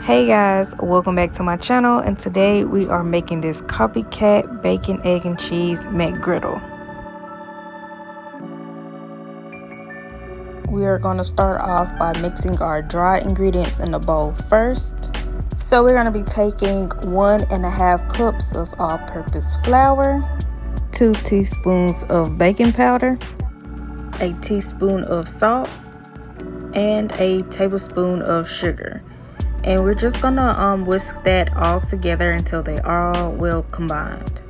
Hey guys, welcome back to my channel, and today we are making this Copycat bacon, egg, and cheese McGriddle. We are going to start off by mixing our dry ingredients in the bowl first. So we're going to be taking 1.5 cups of all-purpose flour, 2 teaspoons of baking powder, a teaspoon of salt, and a tablespoon of sugar. And we're just gonna whisk that all together until they are all well combined.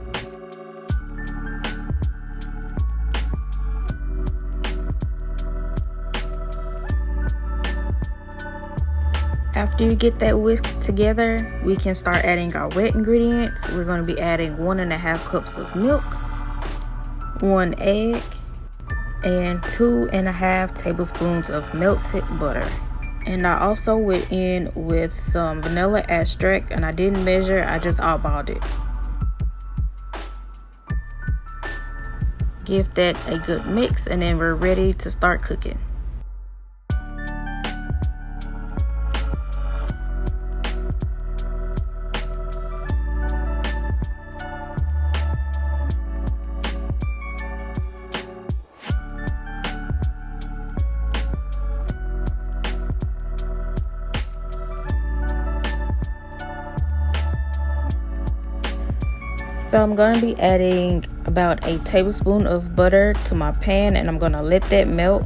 After you get that whisked together, we can start adding our wet ingredients. We're going to be adding 1.5 cups of milk, 1 egg, and 2.5 tablespoons of melted butter. And I also went in with some vanilla extract, and I didn't measure, I just eyeballed it. Give that a good mix, and then we're ready to start cooking. So I'm going to be adding about a tablespoon of butter to my pan, and I'm going to let that melt.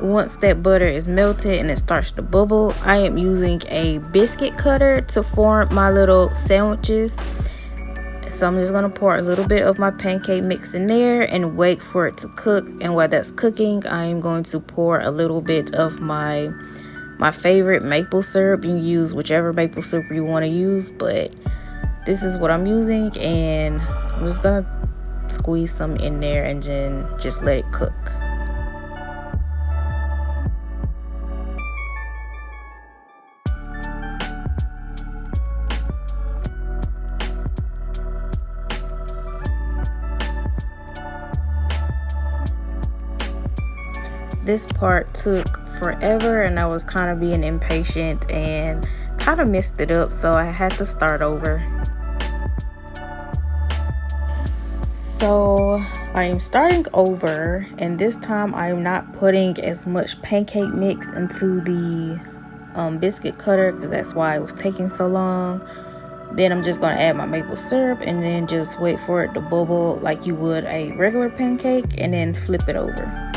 Once that butter is melted and it starts to bubble, I am using a biscuit cutter to form my little sandwiches. So I'm just going to pour a little bit of my pancake mix in there and wait for it to cook. And while that's cooking, I am going to pour a little bit of my favorite maple syrup. You can use whichever maple syrup you want to use, but this is what I'm using. And I'm just going to squeeze some in there and then just let it cook. This part took forever, and I was kind of being impatient and kind of messed it up, so I had to start over. So I am starting over, and this time I am not putting as much pancake mix into the biscuit cutter, because that's why it was taking so long. Then I'm just going to add my maple syrup and then just wait for it to bubble like you would a regular pancake, and then flip it over.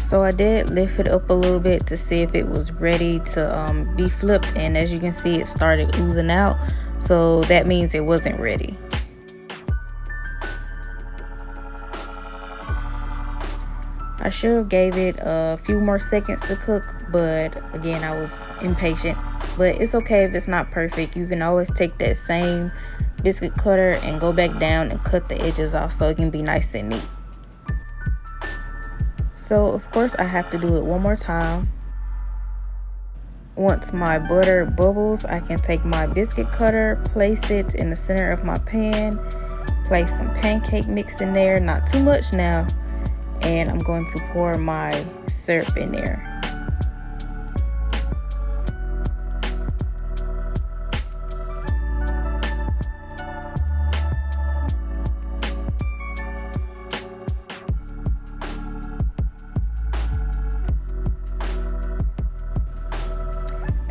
So I did lift it up a little bit to see if it was ready to be flipped, and as you can see, it started oozing out, so that means it wasn't ready. I should have gave it a few more seconds to cook, but again, I was impatient. But it's okay if it's not perfect. You can always take that same biscuit cutter and go back down and cut the edges off so it can be nice and neat. So of course I have to do it one more time. Once my butter bubbles, I can take my biscuit cutter, place it in the center of my pan, place some pancake mix in there, not too much now, and I'm going to pour my syrup in there.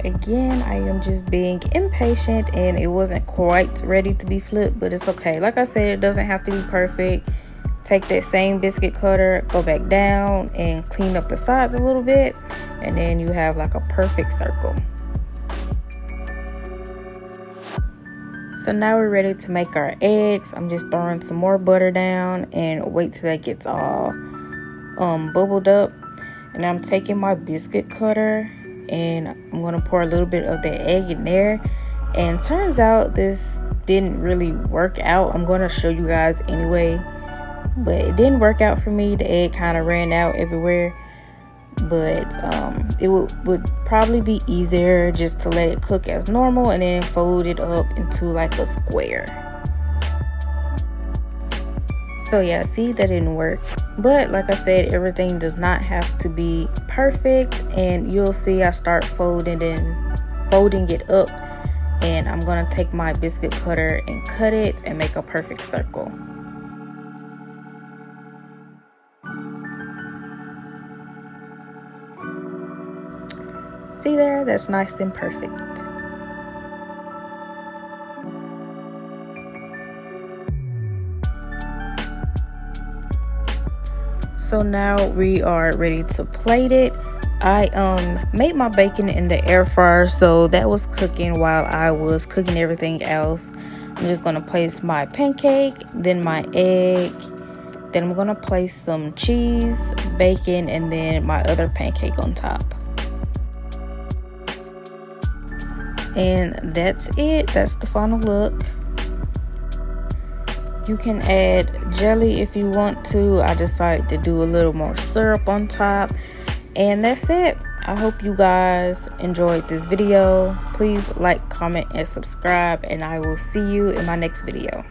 Again, I am just being impatient, and it wasn't quite ready to be flipped, but it's okay. Like I said, it doesn't have to be perfect. Take that same biscuit cutter, go back down and clean up the sides a little bit, and then you have like a perfect circle. So now we're ready to make our eggs. I'm just throwing some more butter down and wait till that gets all bubbled up. And I'm taking my biscuit cutter and I'm going to pour a little bit of the egg in there. And turns out this didn't really work out. I'm going to show you guys anyway, but it didn't work out for me. The egg kind of ran out everywhere. But it would probably be easier just to let it cook as normal and then fold it up into like a square. So yeah, see, that didn't work. But like I said, everything does not have to be perfect, and you'll see I start folding it up, and I'm gonna take my biscuit cutter and cut it and make a perfect circle. See there, that's nice and perfect. So now we are ready to plate it. I made my bacon in the air fryer, so that was cooking while I was cooking everything else. I'm just gonna place my pancake, then my egg, then I'm gonna place some cheese, bacon, and then my other pancake on top. And that's it. That's the final look. You can add jelly if you want to. I decided to do a little more syrup on top. And that's it. I hope you guys enjoyed this video. Please like, comment, and subscribe. And I will see you in my next video.